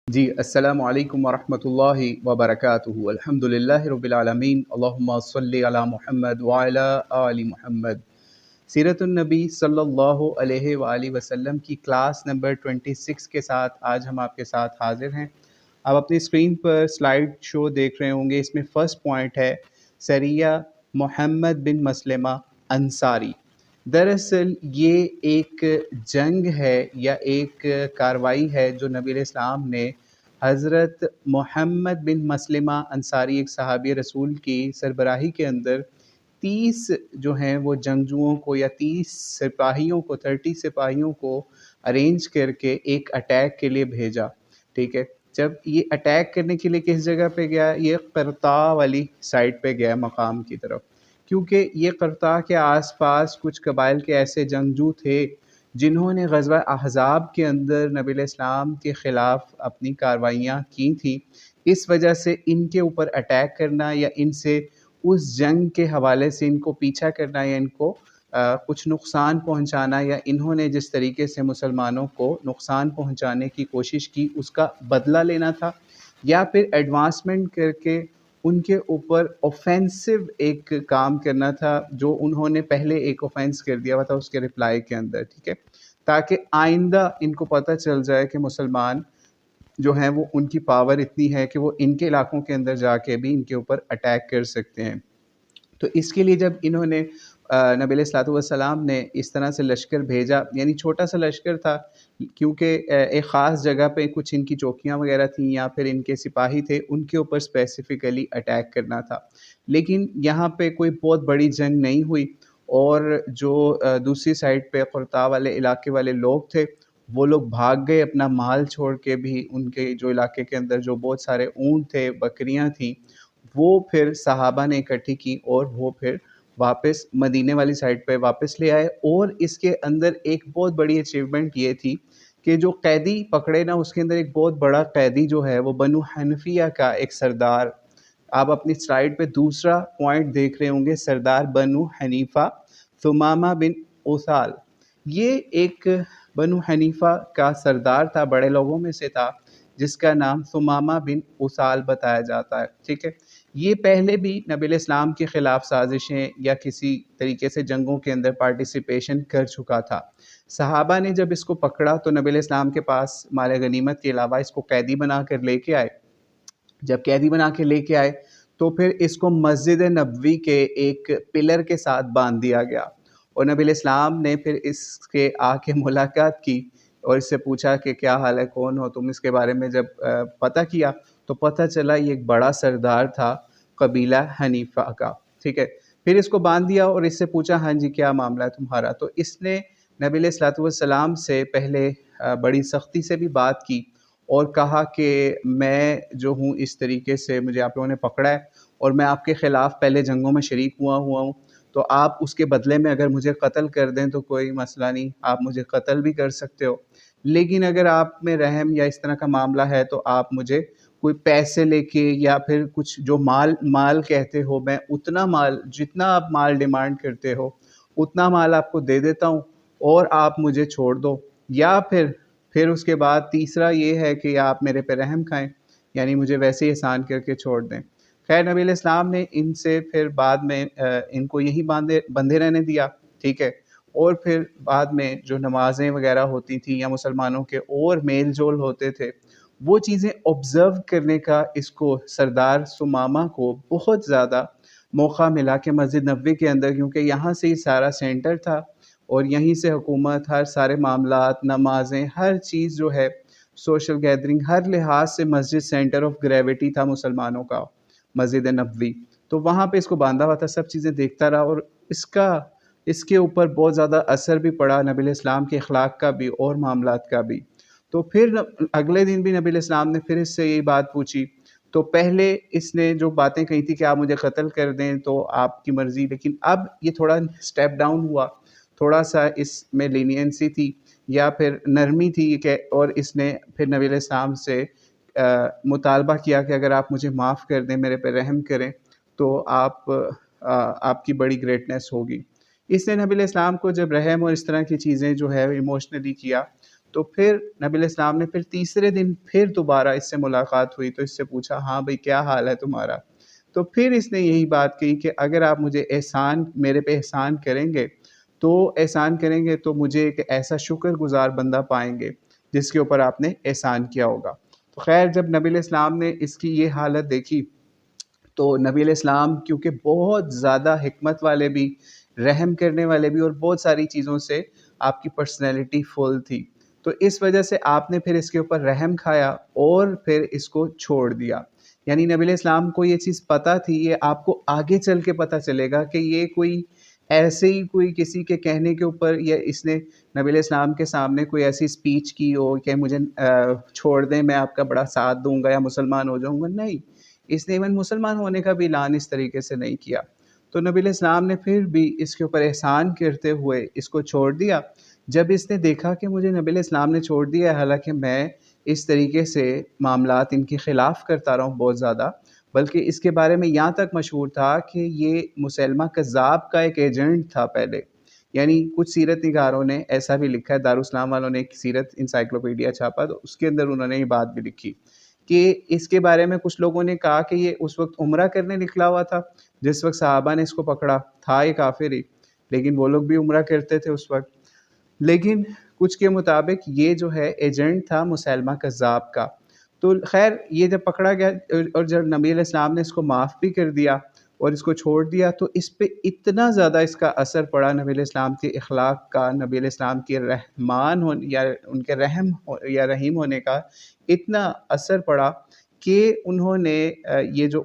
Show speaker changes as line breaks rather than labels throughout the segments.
جی السلام علیکم ورحمۃ اللہ وبرکاتہ۔ الحمدللہ رب العالمین، اللہم صلی علی محمد وعلی آل محمد۔ سیرت النبی صلی اللہ علیہ وآلہ وسلم کی کلاس نمبر 26 کے ساتھ آج ہم آپ کے ساتھ حاضر ہیں۔ آپ اپنی اسکرین پر سلائیڈ شو دیکھ رہے ہوں گے، اس میں فرسٹ پوائنٹ ہے سریہ محمد بن مسلمہ انصاری۔ دراصل یہ ایک جنگ ہے یا ایک کاروائی ہے جو نبی علیہ السلام نے حضرت محمد بن مسلمہ انصاری ایک صحابی رسول کی سربراہی کے اندر 30 جو ہیں وہ جنگجوؤں کو یا 30 سپاہیوں کو 30 سپاہیوں کو ارینج کر کے ایک اٹیک کے لیے بھیجا، ٹھیک ہے۔ جب یہ اٹیک کرنے کے لیے کس جگہ پہ گیا؟ یہ قرطاع والی سائٹ پہ گیا، مقام کی طرف، کیونکہ یہ قرطاع کے آس پاس کچھ قبائل کے ایسے جنگجو تھے جنہوں نے غزوہ احزاب کے اندر نبی علیہ السلام کے خلاف اپنی کارروائیاں کی تھیں۔ اس وجہ سے ان کے اوپر اٹیک کرنا یا ان سے اس جنگ کے حوالے سے ان کو پیچھا کرنا یا ان کو کچھ نقصان پہنچانا یا انہوں نے جس طریقے سے مسلمانوں کو نقصان پہنچانے کی کوشش کی اس کا بدلہ لینا تھا، یا پھر ایڈوانسمنٹ کر کے ان کے اوپر اوفینسو ایک کام کرنا تھا جو انہوں نے پہلے ایک اوفینس کر دیا ہوا تھا اس کے رپلائی کے اندر، ٹھیک ہے، تاکہ آئندہ ان کو پتہ چل جائے کہ مسلمان جو ہیں وہ ان کی پاور اتنی ہے کہ وہ ان کے علاقوں کے اندر جا کے بھی ان کے اوپر اٹیک کر سکتے ہیں۔ تو اس کے لیے جب انہوں نے نبی علیہ الصلوۃ والسلام نے اس طرح سے لشکر بھیجا، یعنی چھوٹا سا لشکر تھا کیونکہ ایک خاص جگہ پہ کچھ ان کی چوکیاں وغیرہ تھیں یا پھر ان کے سپاہی تھے، ان کے اوپر اسپیسیفکلی اٹیک کرنا تھا، لیکن یہاں پہ کوئی بہت بڑی جنگ نہیں ہوئی، اور جو دوسری سائڈ پہ قرطاع والے علاقے والے لوگ تھے وہ لوگ بھاگ گئے اپنا مال چھوڑ کے بھی، ان کے جو علاقے کے اندر جو بہت سارے اونٹ تھے، بکریاں تھیں، وہ پھر صحابہ نے اکٹھی کی اور وہ پھر واپس مدینے والی سائڈ پہ واپس لے آئے۔ اور اس کے اندر ایک بہت بڑی اچیومنٹ یہ تھی کہ جو قیدی پکڑے نا، اس کے اندر ایک بہت بڑا قیدی جو ہے وہ بنو حنفیہ کا ایک سردار، آپ اپنی سلائیڈ پہ دوسرا پوائنٹ دیکھ رہے ہوں گے، سردار بنو حنیفہ ثمامہ بن اوثال۔ یہ ایک بنو حنیفہ کا سردار تھا، بڑے لوگوں میں سے تھا، جس کا نام ثمامہ بن اوثال بتایا جاتا ہے، ٹھیک ہے۔ یہ پہلے بھی نبی علیہ السلام کے خلاف سازشیں یا کسی طریقے سے جنگوں کے اندر پارٹیسپیشن کر چکا تھا۔ صحابہ نے جب اس کو پکڑا تو نبی علیہ السلام کے پاس مال غنیمت کے علاوہ اس کو قیدی بنا کر لے کے آئے۔ جب قیدی بنا کے لے کے آئے تو پھر اس کو مسجد نبوی کے ایک پلر کے ساتھ باندھ دیا گیا، اور نبی علیہ السلام نے پھر اس کے آ کے ملاقات کی اور اس سے پوچھا کہ کیا حال ہے، کون ہو تم؟ اس کے بارے میں جب پتہ کیا تو پتہ چلا یہ ایک بڑا سردار تھا قبیلہ حنیفہ کا، ٹھیک ہے۔ پھر اس کو باندھ دیا اور اس سے پوچھا ہاں جی کیا معاملہ ہے تمہارا؟ تو اس نے نبی علیہ الصلوۃ والسلام سے پہلے بڑی سختی سے بھی بات کی اور کہا کہ میں جو ہوں اس طریقے سے مجھے آپ لوگوں نے پکڑا ہے اور میں آپ کے خلاف پہلے جنگوں میں شریک ہوا ہوں، تو آپ اس کے بدلے میں اگر مجھے قتل کر دیں تو کوئی مسئلہ نہیں، آپ مجھے قتل بھی کر سکتے ہو، لیکن اگر آپ میں رحم یا اس طرح کا معاملہ ہے تو آپ مجھے کوئی پیسے لے کے یا پھر کچھ جو مال کہتے ہو، میں اتنا مال، جتنا آپ مال ڈیمانڈ کرتے ہو اتنا مال آپ کو دے دیتا ہوں اور آپ مجھے چھوڑ دو، یا پھر اس کے بعد تیسرا یہ ہے کہ آپ میرے پہ رحم کھائیں، یعنی مجھے ویسے ہی احسان کر کے چھوڑ دیں۔ خیر نبی علیہ السلام نے ان سے پھر بعد میں ان کو یہی بندھے رہنے دیا، ٹھیک ہے، اور پھر بعد میں جو نمازیں وغیرہ ہوتی تھیں یا مسلمانوں کے اور میل جول ہوتے تھے وہ چیزیں آبزرو کرنے کا اس کو سردار ثمامہ کو بہت زیادہ موقع ملا کہ مسجد نبوی کے اندر، کیونکہ یہاں سے ہی سارا سینٹر تھا اور یہیں سے حکومت، ہر سارے معاملات، نمازیں، ہر چیز جو ہے، سوشل گیدرنگ، ہر لحاظ سے مسجد سینٹر آف گریویٹی تھا مسلمانوں کا، مسجد نبوی۔ تو وہاں پہ اس کو باندھا ہوا تھا، سب چیزیں دیکھتا رہا، اور اس کے اوپر بہت زیادہ اثر بھی پڑا نبی علیہ السلام کے اخلاق کا بھی اور معاملات کا بھی۔ تو پھر اگلے دن بھی نبی علیہ السلام نے پھر اس سے یہی بات پوچھی، تو پہلے اس نے جو باتیں کہی تھی کہ آپ مجھے قتل کر دیں تو آپ کی مرضی، لیکن اب یہ تھوڑا سٹیپ ڈاؤن ہوا، تھوڑا سا اس میں لینینسی تھی یا پھر نرمی تھی کہ، اور اس نے پھر نبی علیہ السلام سے مطالبہ کیا کہ اگر آپ مجھے معاف کر دیں، میرے پہ رحم کریں تو آپ کی بڑی گریٹنس ہوگی۔ اس نے نبی علیہ السلام کو جب رحم اور اس طرح کی چیزیں جو ہے ایموشنلی کیا تو پھر نبی علیہ السلام نے پھر تیسرے دن پھر دوبارہ اس سے ملاقات ہوئی تو اس سے پوچھا ہاں بھئی کیا حال ہے تمہارا؟ تو پھر اس نے یہی بات کہی کہ اگر آپ مجھے میرے پہ احسان کریں گے تو مجھے ایک ایسا شکر گزار بندہ پائیں گے جس کے اوپر آپ نے احسان کیا ہوگا۔ تو خیر جب نبی علیہ السلام نے اس کی یہ حالت دیکھی تو نبی علیہ السلام کیونکہ بہت زیادہ حکمت والے بھی، رحم کرنے والے بھی، اور بہت ساری چیزوں سے آپ کی پرسنالٹی فل تھی، تو اس وجہ سے آپ نے پھر اس کے اوپر رحم کھایا اور پھر اس کو چھوڑ دیا۔ یعنی نبی علیہ السلام کو یہ چیز پتہ تھی، یہ آپ کو آگے چل کے پتہ چلے گا کہ یہ کوئی ایسے ہی کوئی کسی کے کہنے کے اوپر، یا اس نے نبی علیہ السلام کے سامنے کوئی ایسی سپیچ کی ہو کہ مجھے چھوڑ دیں، میں آپ کا بڑا ساتھ دوں گا یا مسلمان ہو جاؤں گا، نہیں، اس نے ایون مسلمان ہونے کا بھی اعلان اس طریقے سے نہیں کیا۔ تو نبی علیہ السلام نے پھر بھی اس کے اوپر احسان کرتے ہوئے اس کو چھوڑ دیا۔ جب اس نے دیکھا کہ مجھے نبی علیہ السلام نے چھوڑ دیا ہے، حالانکہ میں اس طریقے سے معاملات ان کے خلاف کرتا رہا ہوں بہت زیادہ، بلکہ اس کے بارے میں یہاں تک مشہور تھا کہ یہ مسیلمہ کذاب کا ایک ایجنٹ تھا پہلے، یعنی کچھ سیرت نگاروں نے ایسا بھی لکھا ہے، دارالاسلام والوں نے ایک سیرت انسائکلوپیڈیا چھاپا تو اس کے اندر انہوں نے یہ بات بھی لکھی کہ اس کے بارے میں کچھ لوگوں نے کہا کہ یہ اس وقت عمرہ کرنے نکلا ہوا تھا جس وقت صحابہ نے اس کو پکڑا تھا، یہ کافر ہی، لیکن وہ لوگ بھی عمرہ کرتے تھے اس وقت، لیکن کچھ کے مطابق یہ جو ہے ایجنٹ تھا مسیلمہ کذاب کا۔ تو خیر یہ جب پکڑا گیا اور جب نبی علیہ السلام نے اس کو معاف بھی کر دیا اور اس کو چھوڑ دیا، تو اس پہ اتنا زیادہ اس کا اثر پڑا نبی علیہ السلام کے اخلاق کا، نبی علیہ السلام کے رحمان ہونے یا ان کے رحم یا رحیم ہونے کا اتنا اثر پڑا کہ انہوں نے یہ جو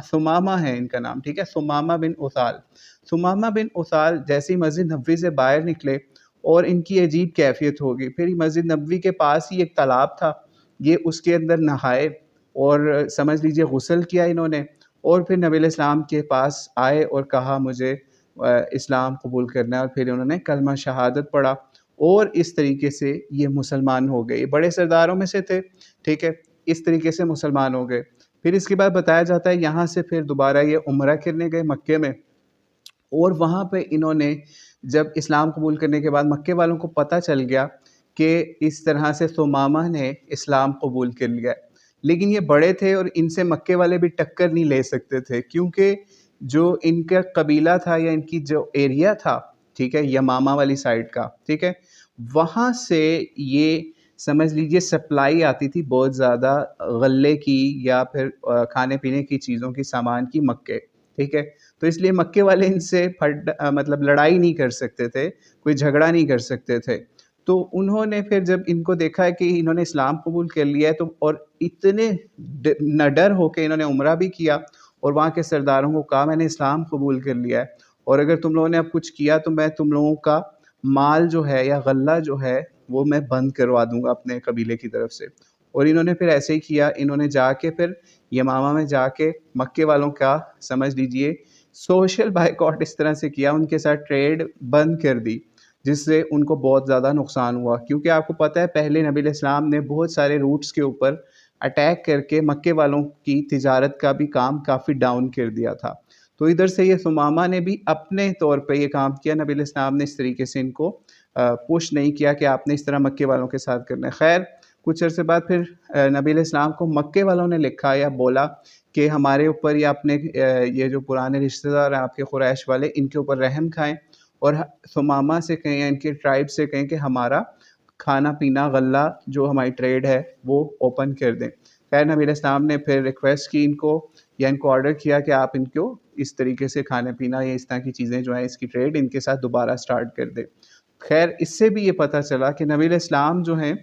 ثمامہ ہے ان کا نام، ٹھیک ہے، ثمامہ بن اثال جیسے ہی مسجد نبوی سے باہر نکلے اور ان کی عجیب کیفیت ہوگی، پھر مسجد نبوی کے پاس ہی ایک تالاب تھا، یہ اس کے اندر نہائے اور سمجھ لیجئے غسل کیا انہوں نے، اور پھر نبی علیہ السلام کے پاس آئے اور کہا مجھے اسلام قبول کرنا ہے، اور پھر انہوں نے کلمہ شہادت پڑھا اور اس طریقے سے یہ مسلمان ہو گئے، بڑے سرداروں میں سے تھے، ٹھیک ہے، اس طریقے سے مسلمان ہو گئے۔ پھر اس کے بعد بتایا جاتا ہے یہاں سے پھر دوبارہ یہ عمرہ کرنے گئے مکے میں، اور وہاں پہ انہوں نے جب اسلام قبول کرنے کے بعد مکے والوں کو پتہ چل گیا کہ اس طرح سے ثمامہ نے اسلام قبول کر لیا، لیکن یہ بڑے تھے اور ان سے مکے والے بھی ٹکر نہیں لے سکتے تھے، کیونکہ جو ان کا قبیلہ تھا یا ان کی جو ایریا تھا، ٹھیک ہے، یمامہ والی سائڈ کا، ٹھیک ہے، وہاں سے یہ سمجھ لیجئے سپلائی آتی تھی بہت زیادہ غلے کی یا پھر کھانے پینے کی چیزوں کی، سامان کی، مکے، ٹھیک ہے، تو اس لیے مکے والے ان سے مطلب لڑائی نہیں کر سکتے تھے، کوئی جھگڑا نہیں کر سکتے تھے۔ تو انہوں نے پھر جب ان کو دیکھا ہے کہ انہوں نے اسلام قبول کر لیا ہے، تو اور اتنے نڈر ہو کے انہوں نے عمرہ بھی کیا اور وہاں کے سرداروں کو کہا میں نے اسلام قبول کر لیا ہے، اور اگر تم لوگوں نے اب کچھ کیا تو میں تم لوگوں کا مال جو ہے یا غلہ جو ہے وہ میں بند کروا دوں گا اپنے قبیلے کی طرف سے۔ اور انہوں نے پھر ایسے ہی کیا، انہوں نے جا کے پھر یمامہ میں جا کے مکے والوں کا سمجھ لیجئے سوشل بائیکاٹ اس طرح سے کیا، ان کے ساتھ ٹریڈ بند کر دی، جس سے ان کو بہت زیادہ نقصان ہوا، کیونکہ آپ کو پتہ ہے پہلے نبی علیہ السلام نے بہت سارے روٹس کے اوپر اٹیک کر کے مکے والوں کی تجارت کا بھی کام کافی ڈاؤن کر دیا تھا۔ تو ادھر سے یہ ثمامہ نے بھی اپنے طور پہ یہ کام کیا، نبی علیہ السلام نے اس طریقے سے ان کو پوش نہیں کیا کہ آپ نے اس طرح مکے والوں کے ساتھ کرنا ہے۔ خیر کچھ عرصے بعد پھر نبی علیہ السلام کو مکے والوں نے لکھا یا بولا کہ ہمارے اوپر یا اپنے یہ جو پرانے رشتہ دار ہیں آپ کے قریش والے، ان کے اوپر رحم کھائیں اور ثمامہ سے کہیں یا ان کے ٹرائب سے کہیں کہ ہمارا کھانا پینا غلہ جو ہماری ٹریڈ ہے وہ اوپن کر دیں۔ خیر نبی علیہ السلام نے پھر ریکویسٹ کی ان کو یا ان کو آرڈر کیا کہ آپ ان کو اس طریقے سے کھانے پینا یا اس طرح کی چیزیں جو ہیں اس کی ٹریڈ ان کے ساتھ دوبارہ سٹارٹ کر دیں۔ خیر اس سے بھی یہ پتہ چلا کہ نبی علیہ السلام جو ہیں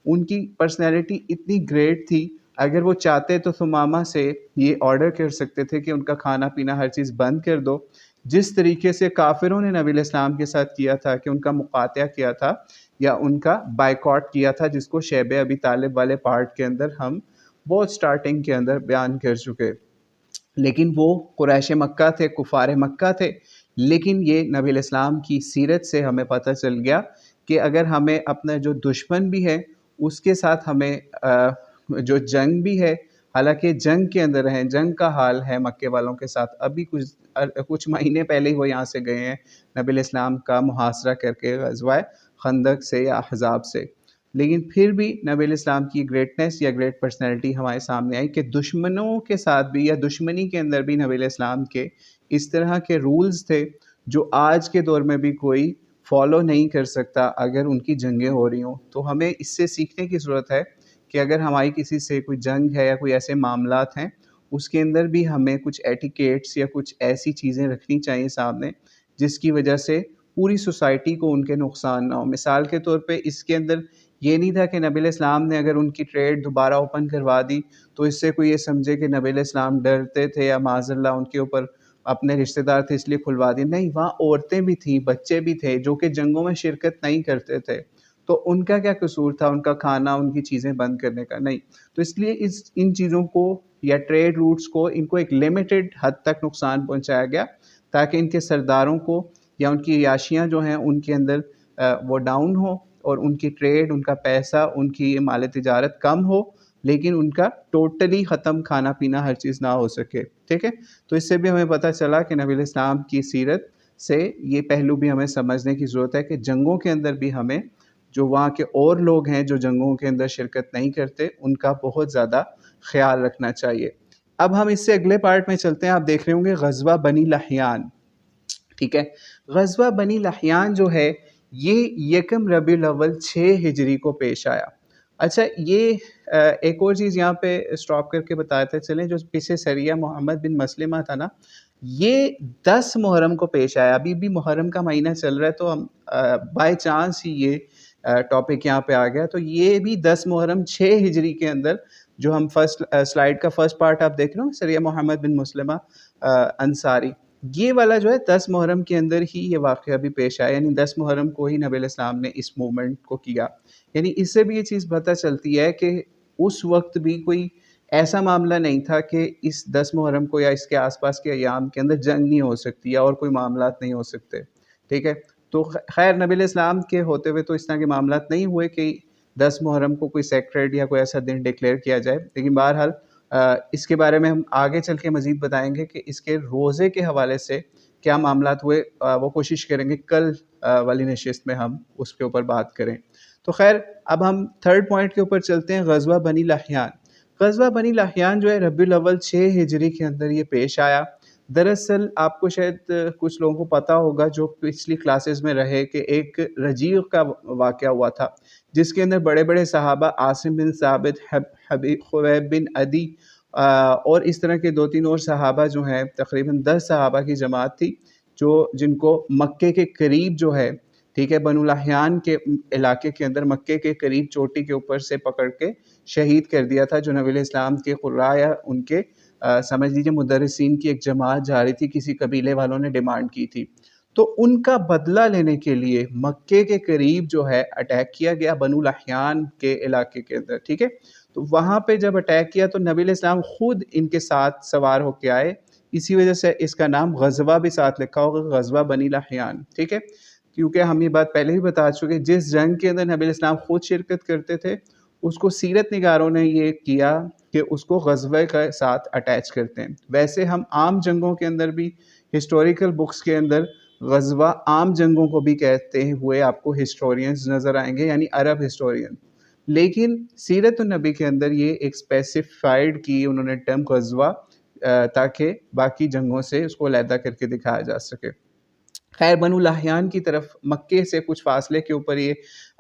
ان کی پرسنالٹی اتنی گریٹ تھی، اگر وہ چاہتے تو ثمامہ سے یہ آرڈر کر سکتے تھے کہ ان کا کھانا پینا ہر چیز بند کر دو، جس طریقے سے کافروں نے نبی علیہ السلام کے ساتھ کیا تھا کہ ان کا مقاطعہ کیا تھا یا ان کا بائیکاٹ کیا تھا، جس کو شیب ابی طالب والے پارٹ کے اندر ہم بہت سٹارٹنگ کے اندر بیان کر چکے۔ لیکن وہ قریش مکہ تھے، کفار مکہ تھے، لیکن یہ نبی علیہ السلام کی سیرت سے ہمیں پتہ چل گیا کہ اگر ہمیں اپنا جو دشمن بھی ہے اس کے ساتھ ہمیں جو جنگ بھی ہے حالانکہ جنگ کے اندر ہیں، جنگ کا حال ہے مکے والوں کے ساتھ. ابھی کچھ مہینے پہلے ہی وہ یہاں سے گئے ہیں نبی علیہ السلام کا محاصرہ کر کے غزوہ خندق سے یا احزاب سے. لیکن پھر بھی نبی علیہ السلام کی گریٹنس یا گریٹ پرسنالٹی ہمارے سامنے آئی کہ دشمنوں کے ساتھ بھی یا دشمنی کے اندر بھی نبی علیہ السلام کے اس طرح کے رولز تھے جو آج کے دور میں بھی کوئی فالو نہیں کر سکتا اگر ان کی جنگیں ہو رہی ہوں. تو ہمیں اس سے سیکھنے کی ضرورت ہے کہ اگر ہماری کسی سے کوئی جنگ ہے یا کوئی ایسے معاملات ہیں اس کے اندر بھی ہمیں کچھ ایٹیکیٹس یا کچھ ایسی چیزیں رکھنی چاہیے سامنے جس کی وجہ سے پوری سوسائٹی کو ان کے نقصان نہ ہو. مثال کے طور پہ اس کے اندر یہ نہیں تھا کہ نبی علیہ السلام نے اگر ان کی ٹریڈ دوبارہ اوپن کروا دی تو اس سے کوئی یہ سمجھے کہ نبی علیہ السلام ڈرتے تھے یا معاذ اللہ ان کے اوپر اپنے رشتہ دار تھے اس لیے کھلوا دی. نہیں، وہاں عورتیں بھی تھیں، بچے بھی تھے جو کہ جنگوں میں شرکت نہیں کرتے تھے. تو ان کا کیا قصور تھا ان کا کھانا ان کی چیزیں بند کرنے کا؟ نہیں. تو اس لیے ان چیزوں کو یا ٹریڈ روٹس کو ان کو ایک لمیٹڈ حد تک نقصان پہنچایا گیا تاکہ ان کے سرداروں کو یا ان کی عیاشیاں جو ہیں ان کے اندر وہ ڈاؤن ہو اور ان کی ٹریڈ، ان کا پیسہ، ان کی مال تجارت کم ہو، لیکن ان کا ٹوٹلی ختم کھانا پینا ہر چیز نہ ہو سکے. ٹھیک ہے. تو اس سے بھی ہمیں پتہ چلا کہ نبی علیہ السلام کی سیرت سے یہ پہلو بھی ہمیں سمجھنے کی ضرورت ہے کہ جنگوں کے اندر بھی ہمیں جو وہاں کے اور لوگ ہیں جو جنگوں کے اندر شرکت نہیں کرتے ان کا بہت زیادہ خیال رکھنا چاہیے. اب ہم اس سے اگلے پارٹ میں چلتے ہیں. آپ دیکھ رہے ہوں گے غزوہ بنی لحیان. ٹھیک ہے. غزوہ بنی لحیان جو ہے یہ یکم ربیع الاول 6 ہجری کو پیش آیا. اچھا، یہ ایک اور چیز یہاں پہ اسٹاپ کر کے بتاتے چلیں، جو پیچھے سریہ محمد بن مسلمہ تھا نا، یہ 10 محرم کو پیش آیا. ابھی بھی محرم کا مہینہ چل رہا ہے تو ہم بائی چانس ہی یہ ٹاپک یہاں پہ آ گیا. تو یہ بھی 10 محرم 6 ہجری کے اندر جو ہم فرسٹ سلائیڈ کا فرسٹ پارٹ آپ دیکھ رہے ہو، سریہ محمد بن مسلمہ انصاری، یہ والا جو ہے 10 محرم کے اندر ہی یہ واقعہ بھی پیش آیا. یعنی 10 محرم کو ہی نبی علیہ السلام نے اس موومنٹ کو کیا. یعنی اس سے بھی یہ چیز پتہ چلتی ہے کہ اس وقت بھی کوئی ایسا معاملہ نہیں تھا کہ اس 10 محرم کو یا اس کے آس پاس کے ایام کے اندر جنگ نہیں ہو سکتی یا اور کوئی معاملات نہیں ہو سکتے. ٹھیک ہے. تو خیر نبی علیہ السلام کے ہوتے ہوئے تو اس طرح کے معاملات نہیں ہوئے کہ 10 محرم کو کوئی سیکریڈ یا کوئی ایسا دن ڈکلیئر کیا جائے. لیکن بہرحال اس کے بارے میں ہم آگے چل کے مزید بتائیں گے کہ اس کے روزے کے حوالے سے کیا معاملات ہوئے. وہ کوشش کریں گے کل والی نشست میں ہم اس کے اوپر بات کریں. تو خیر اب ہم تھرڈ پوائنٹ کے اوپر چلتے ہیں. غزوہ بنی لحیان. غزوہ بنی لحیان جو ہے ربیع الاول 6 ہجری کے اندر یہ پیش آیا. دراصل آپ کو شاید کچھ لوگوں کو پتہ ہوگا جو پچھلی کلاسز میں رہے کہ ایک رجیع کا واقعہ ہوا تھا جس کے اندر بڑے بڑے صحابہ عاصم بن ثابت، خبیب بن عدی اور اس طرح کے 2-3 اور صحابہ جو ہیں، تقریباً 10 صحابہ کی جماعت تھی جن کو مکے کے قریب جو ہے، ٹھیک ہے، بنو لحیان کے علاقے کے اندر مکے کے قریب چوٹی کے اوپر سے پکڑ کے شہید کر دیا تھا. جو نبی علیہ السلام کے قراء یا ان کے سمجھ لیجیے مدرسین کی ایک جماعت جا رہی تھی، کسی قبیلے والوں نے ڈیمانڈ کی تھی. تو ان کا بدلہ لینے کے لیے مکے کے قریب جو ہے اٹیک کیا گیا بنو لحیان کے علاقے کے اندر. ٹھیک ہے. تو وہاں پہ جب اٹیک کیا تو نبی علیہ السلام خود ان کے ساتھ سوار ہو کے آئے. اسی وجہ سے اس کا نام غزوہ بھی ساتھ لکھا ہوگا، غزوہ بنی لحیان. ٹھیک ہے. کیونکہ ہم یہ بات پہلے ہی بتا چکے، جس جنگ کے اندر نبی علیہ السلام خود شرکت کرتے تھے اس کو سیرت نگاروں نے یہ کیا کہ اس کو غزوہ کے ساتھ اٹیچ کرتے ہیں. ویسے ہم عام جنگوں کے اندر بھی ہسٹوریکل بکس کے اندر غزوہ عام جنگوں کو بھی کہتے ہوئے آپ کو ہسٹورینز نظر آئیں گے، یعنی عرب ہسٹورین. لیکن سیرت النبی کے اندر یہ ایک اسپیسیفائڈ کی انہوں نے ٹرم غزوہ تاکہ باقی جنگوں سے اس کو علیحدہ کر کے دکھایا جا سکے. خیر بنو لحیان کی طرف مکے سے کچھ فاصلے کے اوپر یہ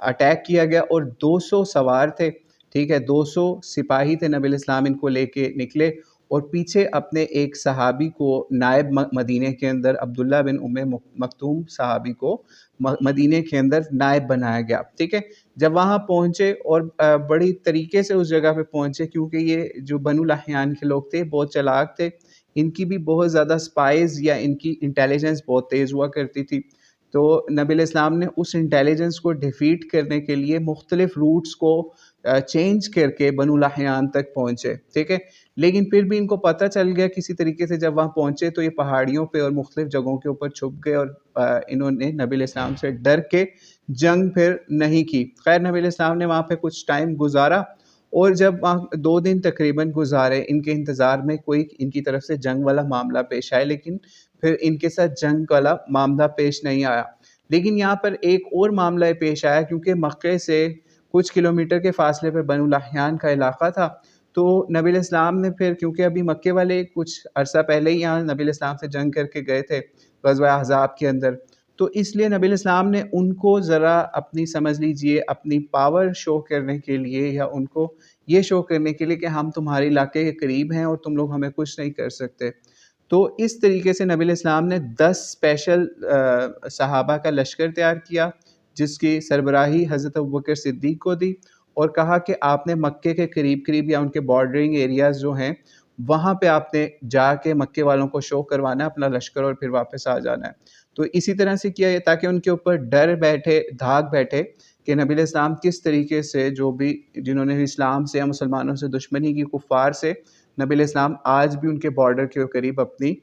اٹیک کیا گیا اور 200 سوار تھے. ٹھیک ہے. 200 سپاہی تھے. نبی علیہ السلام ان کو لے کے نکلے اور پیچھے اپنے ایک صحابی کو نائب مدینے کے اندر، عبداللہ بن ام مکتوم صحابی کو مدینے کے اندر نائب بنایا گیا. ٹھیک ہے. جب وہاں پہنچے اور بڑی طریقے سے اس جگہ پہ پہنچے، کیونکہ یہ جو بنو لحیان کے لوگ تھے بہت چلاک تھے، ان کی بھی بہت زیادہ سپائز یا ان کی انٹیلیجنس بہت تیز ہوا کرتی تھی. تو نبی علیہ السلام نے اس انٹیلیجنس کو ڈیفیٹ کرنے کے لیے مختلف روٹس کو چینج کر کے بنو لحیان تک پہنچے. ٹھیک ہے. لیکن پھر بھی ان کو پتہ چل گیا کسی طریقے سے، جب وہاں پہنچے تو یہ پہاڑیوں پہ اور مختلف جگہوں کے اوپر چھپ گئے اور انہوں نے نبی علیہ السلام سے ڈر کے جنگ پھر نہیں کی. خیر نبی علیہ السلام نے وہاں پہ کچھ ٹائم گزارا اور جب وہاں 2 دن تقریباً گزارے ان کے انتظار میں، کوئی ان کی طرف سے جنگ والا معاملہ پیش آئے، لیکن پھر ان کے ساتھ جنگ والا معاملہ پیش نہیں آیا۔ لیکن یہاں پر ایک اور معاملہ پیش آیا، کیونکہ مکے سے کچھ کلومیٹر کے فاصلے پر بنو لحیان کا علاقہ تھا، تو نبی علیہ السلام نے پھر، کیونکہ ابھی مکے والے کچھ عرصہ پہلے ہی یہاں نبی علیہ السلام سے جنگ کر کے گئے تھے غزوہ احزاب کے اندر، تو اس لیے نبی علیہ السلام نے ان کو ذرا اپنی، سمجھ لیجئے، اپنی پاور شو کرنے کے لیے، یا ان کو یہ شو کرنے کے لیے کہ ہم تمہارے علاقے کے قریب ہیں اور تم لوگ ہمیں کچھ نہیں کر سکتے، تو اس طریقے سے نبی علیہ السلام نے 10 اسپیشل صحابہ کا لشکر تیار کیا، جس کی سربراہی حضرت ابوبکر صدیق کو دی، اور کہا کہ آپ نے مکے کے قریب قریب یا ان کے بارڈرنگ ایریاز جو ہیں وہاں پہ آپ نے جا کے مکے والوں کو شو کروانا ہے اپنا لشکر، اور پھر واپس آ جانا ہے۔ تو اسی طرح سے کیا ہے تاکہ ان کے اوپر ڈر بیٹھے، دھاگ بیٹھے کہ نبی علیہ السلام کس طریقے سے، جو بھی جنہوں نے اسلام سے یا مسلمانوں سے دشمنی کی، کفار سے، نبی علیہ السلام آج بھی ان کے بارڈر کے قریب اپنی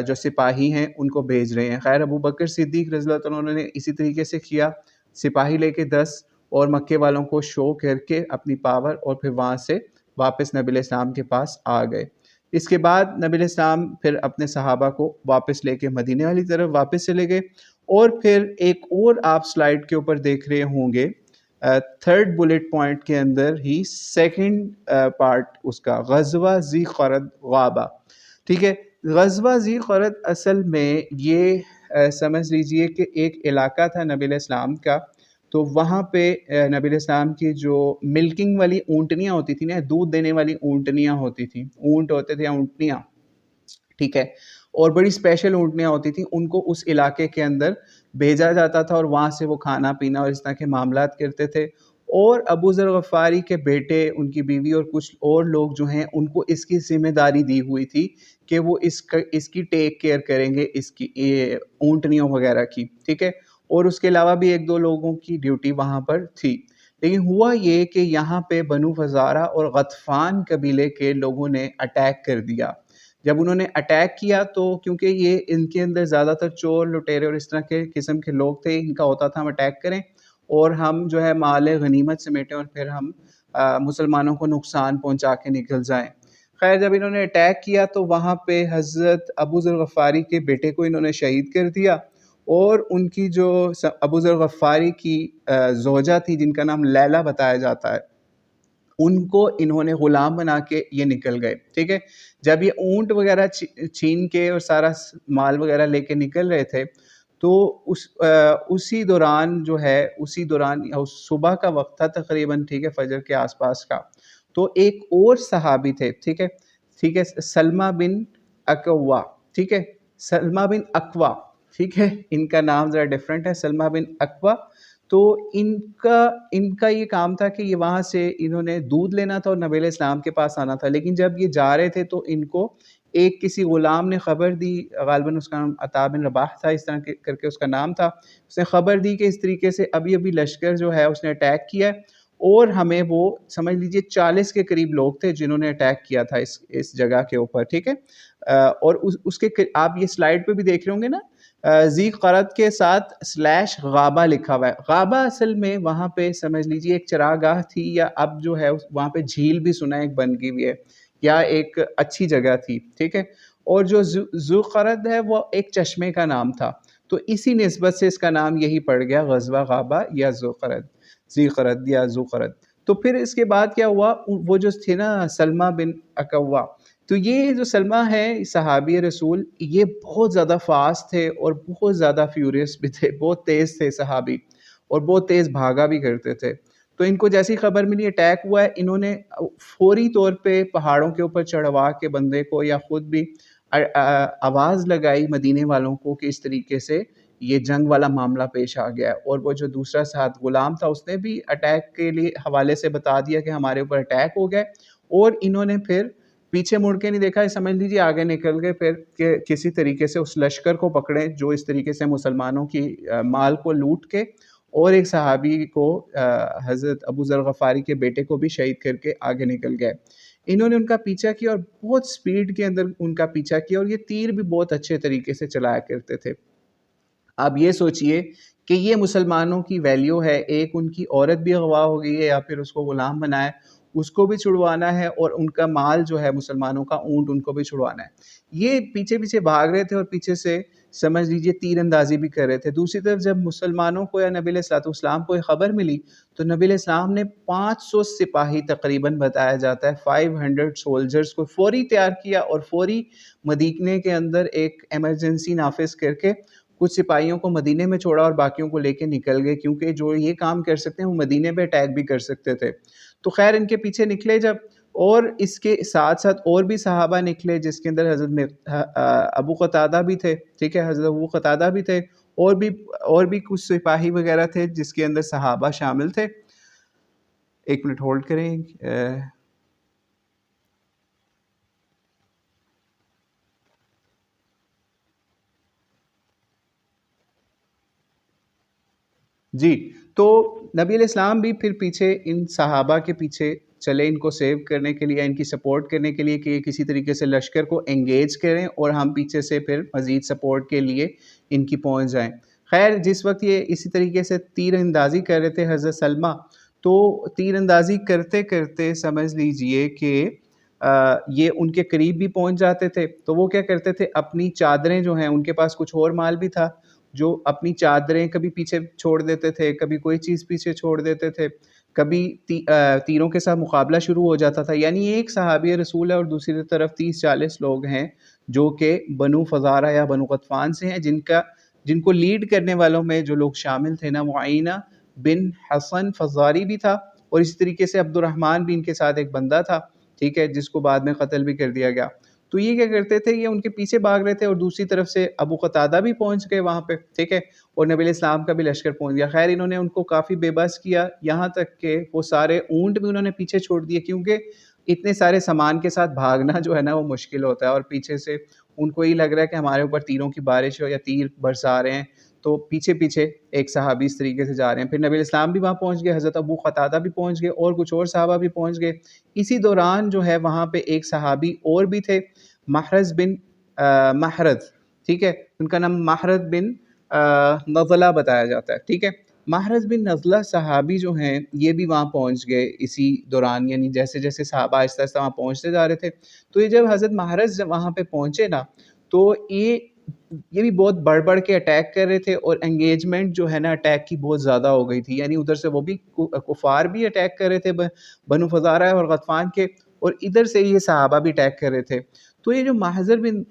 جو سپاہی ہیں ان کو بھیج رہے ہیں۔ خیر، ابو بکر صدیق رضی اللہ عنہ نے اسی طریقے سے کیا، سپاہی لے کے 10 اور مکے والوں کو شو کر کے اپنی پاور، اور پھر وہاں سے واپس نبی علیہ السلام کے پاس آ گئے۔ اس کے بعد نبی علیہ السلام پھر اپنے صحابہ کو واپس لے کے مدینے والی طرف واپس چلے گئے، اور پھر ایک اور آپ سلائیڈ کے اوپر دیکھ رہے ہوں گے، تھرڈ بلٹ پوائنٹ کے اندر ہی سیکنڈ پارٹ اس کا، غزوہ ذی قرد غابہ، ٹھیک ہے۔ غزوہ ذی قرد اصل میں یہ سمجھ لیجئے کہ ایک علاقہ تھا نبی علیہ السلام کا، تو وہاں پہ نبی علیہ السلام کی جو ملکنگ والی اونٹنیاں ہوتی تھیں نا، دودھ دینے والی اونٹنیاں ہوتی تھیں، اونٹ ہوتے تھے یا اونٹنیاں، ٹھیک ہے، اور بڑی اسپیشل اونٹنیاں ہوتی تھیں، ان کو اس علاقے کے اندر بھیجا جاتا تھا، اور وہاں سے وہ کھانا پینا اور اس طرح کے معاملات کرتے تھے، اور ابو ذر غفاری کے بیٹے، ان کی بیوی اور کچھ اور لوگ جو ہیں ان کو اس کی ذمہ داری دی ہوئی تھی کہ وہ اس کی ٹیک کیئر کریں گے، اس کی اونٹنیوں وغیرہ کی، ٹھیک ہے، اور اس کے علاوہ بھی 1-2 لوگوں کی ڈیوٹی وہاں پر تھی۔ لیکن ہوا یہ کہ یہاں پہ بنو فزارہ اور غطفان قبیلے کے لوگوں نے اٹیک کر دیا۔ جب انہوں نے اٹیک کیا تو کیونکہ یہ ان کے اندر زیادہ تر چور لٹیرے اور اس طرح کے قسم کے لوگ تھے، ان کا ہوتا تھا ہم اٹیک کریں اور ہم جو ہے مال غنیمت سمیٹیں اور پھر ہم مسلمانوں کو نقصان پہنچا کے نکل جائیں۔ خیر، جب انہوں نے اٹیک کیا تو وہاں پہ حضرت ابو ذر غفاری کے بیٹے کو انہوں نے شہید کر دیا، اور ان کی جو ابو ذر غفاری کی زوجہ تھی جن کا نام لیلہ بتایا جاتا ہے، ان کو انہوں نے غلام بنا کے یہ نکل گئے، ٹھیک ہے۔ جب یہ اونٹ وغیرہ چھین کے اور سارا مال وغیرہ لے کے نکل رہے تھے تو اسی دوران جو ہے، اسی دوران صبح کا وقت تھا تقریباً، ٹھیک ہے، فجر کے آس پاس کا، تو ایک اور صحابی تھے، ٹھیک ہے، ٹھیک ہے، سلمہ بن اکوا، ٹھیک ہے، سلمہ بن اکوا، ٹھیک ہے، ان کا نام ذرا ڈیفرنٹ ہے، سلمہ بن اکوا۔ تو ان کا یہ کام تھا کہ یہ وہاں سے انہوں نے دودھ لینا تھا اور نبی علیہ السلام کے پاس آنا تھا، لیکن جب یہ جا رہے تھے تو ان کو ایک کسی غلام نے خبر دی، غالباً اس کا نام عطا بن رباح تھا، اس طرح کر کے اس کا نام تھا، اس نے خبر دی کہ اس طریقے سے ابھی لشکر جو ہے اس نے اٹیک کیا ہے، اور ہمیں وہ سمجھ لیجئے 40 کے قریب لوگ تھے جنہوں نے اٹیک کیا تھا اس جگہ کے اوپر، ٹھیک ہے، اور اس کے آپ یہ سلائیڈ پہ بھی دیکھ رہے ہوں گے نا، ذی قرد کے ساتھ / غابہ لکھا ہوا ہے۔ غابہ اصل میں وہاں پہ سمجھ لیجئے ایک چراگاہ تھی، یا اب جو ہے وہاں پہ جھیل بھی سنا ایک بن گئی ہوئی ہے، یا ایک اچھی جگہ تھی، ٹھیک ہے، اور جو ذو قرد ہے وہ ایک چشمے کا نام تھا، تو اسی نسبت سے اس کا نام یہی پڑ گیا، غزوہ غابہ یا ذی قرد یا ذو قرد۔ تو پھر اس کے بعد کیا ہوا، وہ جو تھے نا سلمہ بن اکوا، تو یہ جو سلمہ ہے صحابی رسول، یہ بہت زیادہ فاسٹ تھے اور بہت زیادہ فیوریس بھی تھے، بہت تیز تھے صحابی، اور بہت تیز بھاگا بھی کرتے تھے۔ تو ان کو جیسی خبر ملی اٹیک ہوا ہے، انہوں نے فوری طور پہ پہاڑوں کے اوپر چڑھوا کے بندے کو، یا خود بھی آواز لگائی مدینے والوں کو کہ اس طریقے سے یہ جنگ والا معاملہ پیش آ گیا ہے، اور وہ جو دوسرا ساتھ غلام تھا اس نے بھی اٹیک کے لیے حوالے سے بتا دیا کہ ہمارے اوپر اٹیک ہو گیا، اور انہوں نے پھر پیچھے مڑ کے نہیں دیکھا، سمجھ لیجیے آگے نکل گئے پھر کہ کسی طریقے سے اس لشکر کو پکڑیں جو اس طریقے سے مسلمانوں کی مال کو لوٹ کے، اور ایک صحابی کو حضرت ابو ذر غفاری کے بیٹے کو بھی شہید کر کے آگے نکل گئے۔ انہوں نے ان کا پیچھا کیا اور بہت سپیڈ کے اندر ان کا پیچھا کیا، اور یہ تیر بھی بہت اچھے طریقے سے چلایا کرتے تھے۔ اب یہ سوچئے کہ یہ مسلمانوں کی ویلیو ہے، ایک ان کی عورت بھی اغوا ہو گئی ہے یا پھر اس کو غلام بنائے، اس کو بھی چھڑوانا ہے، اور ان کا مال جو ہے مسلمانوں کا اونٹ ان کو بھی چھڑوانا ہے۔ یہ پیچھے پیچھے بھاگ رہے تھے اور پیچھے سے سمجھ لیجئے تیر اندازی بھی کر رہے تھے۔ دوسری طرف جب مسلمانوں کو یا نبی علیہ الصلوۃ والسلام کو یہ خبر ملی تو نبی علیہ السلام نے 500 سپاہی تقریباً بتایا جاتا ہے 500 سولجرز کو فوری تیار کیا، اور فوری مدینے کے اندر ایک ایمرجنسی نافذ کر کے کچھ سپاہیوں کو مدینے میں چھوڑا اور باقیوں کو لے کے نکل گئے، کیونکہ جو یہ کام کر سکتے ہیں وہ مدینے پہ اٹیک بھی کر سکتے تھے۔ تو خیر ان کے پیچھے نکلے جب، اور اس کے ساتھ ساتھ اور بھی صحابہ نکلے، جس کے اندر حضرت ابو قتادہ بھی تھے، ٹھیک ہے، حضرت ابو قتادہ بھی تھے، اور بھی کچھ سپاہی وغیرہ تھے جس کے اندر صحابہ شامل تھے۔ ایک منٹ ہولڈ کریں۔ جی، تو نبی علیہ السلام بھی پھر پیچھے ان صحابہ کے پیچھے چلے، ان کو سیو کرنے کے لیے، ان کی سپورٹ کرنے کے لیے کہ یہ کسی طریقے سے لشکر کو انگیج کریں اور ہم پیچھے سے پھر مزید سپورٹ کے لیے ان کی پہنچ جائیں۔ خیر جس وقت یہ اسی طریقے سے تیر اندازی کر رہے تھے حضرت سلمہ، تو تیر اندازی کرتے کرتے سمجھ لیجئے کہ یہ ان کے قریب بھی پہنچ جاتے تھے، تو وہ کیا کرتے تھے، اپنی چادریں جو ہیں، ان کے پاس کچھ اور مال بھی تھا، جو اپنی چادریں کبھی پیچھے چھوڑ دیتے تھے، کبھی کوئی چیز پیچھے چھوڑ دیتے تھے، کبھی تیروں کے ساتھ مقابلہ شروع ہو جاتا تھا۔ یعنی ایک صحابی رسول ہے اور دوسری طرف 30-40 لوگ ہیں جو کہ بنو فزارہ یا بنو غطفان سے ہیں، جن کو لیڈ کرنے والوں میں جو لوگ شامل تھے نا، معینہ بن حسن فزاری بھی تھا، اور اسی طریقے سے عبد الرحمن بھی ان کے ساتھ ایک بندہ تھا، ٹھیک ہے، جس کو بعد میں قتل بھی کر دیا گیا۔ تو یہ کیا کرتے تھے، یہ ان کے پیچھے بھاگ رہے تھے، اور دوسری طرف سے ابو قتادہ بھی پہنچ گئے وہاں پہ، ٹھیک ہے، اور نبی علیہ السلام کا بھی لشکر پہنچ گیا۔ خیر انہوں نے ان کو کافی بے بس کیا، یہاں تک کہ وہ سارے اونٹ بھی انہوں نے پیچھے چھوڑ دیے، کیونکہ اتنے سارے سامان کے ساتھ بھاگنا جو ہے نا وہ مشکل ہوتا ہے، اور پیچھے سے ان کو یہ لگ رہا ہے کہ ہمارے اوپر تیروں کی بارش ہو یا تیر برسا رہے ہیں، تو پیچھے پیچھے ایک صحابی اس طریقے سے جا رہے ہیں۔ پھر نبی علیہ السلام بھی وہاں پہنچ گئے، حضرت ابو قتادہ بھی پہنچ گئے، اور کچھ اور صحابہ بھی پہنچ گئے۔ اسی دوران جو ہے وہاں پہ ایک صحابی اور بھی تھے، محرز بن محرز، ٹھیک ہے، ان کا نام محرز بن نضلہ بتایا جاتا ہے، ٹھیک ہے۔ محرز بن نضلہ صحابی جو ہیں یہ بھی وہاں پہنچ گئے اسی دوران، یعنی جیسے جیسے صحابہ آہستہ آہستہ وہاں پہنچتے جا رہے تھے، تو یہ جب حضرت محرز جب وہاں پہ پہنچے نا، تو یہ بھی بہت بڑھ بڑھ کے اٹیک کر رہے تھے، اور انگیجمنٹ جو ہے نا اٹیک کی بہت زیادہ ہو گئی تھی، یعنی ادھر سے وہ بھی کفار بھی اٹیک کر رہے تھے بنو فزارہ اور غطفان کے، اور ادھر سے یہ صحابہ بھی اٹیک کر رہے تھے۔ تو یہ جو محرز بن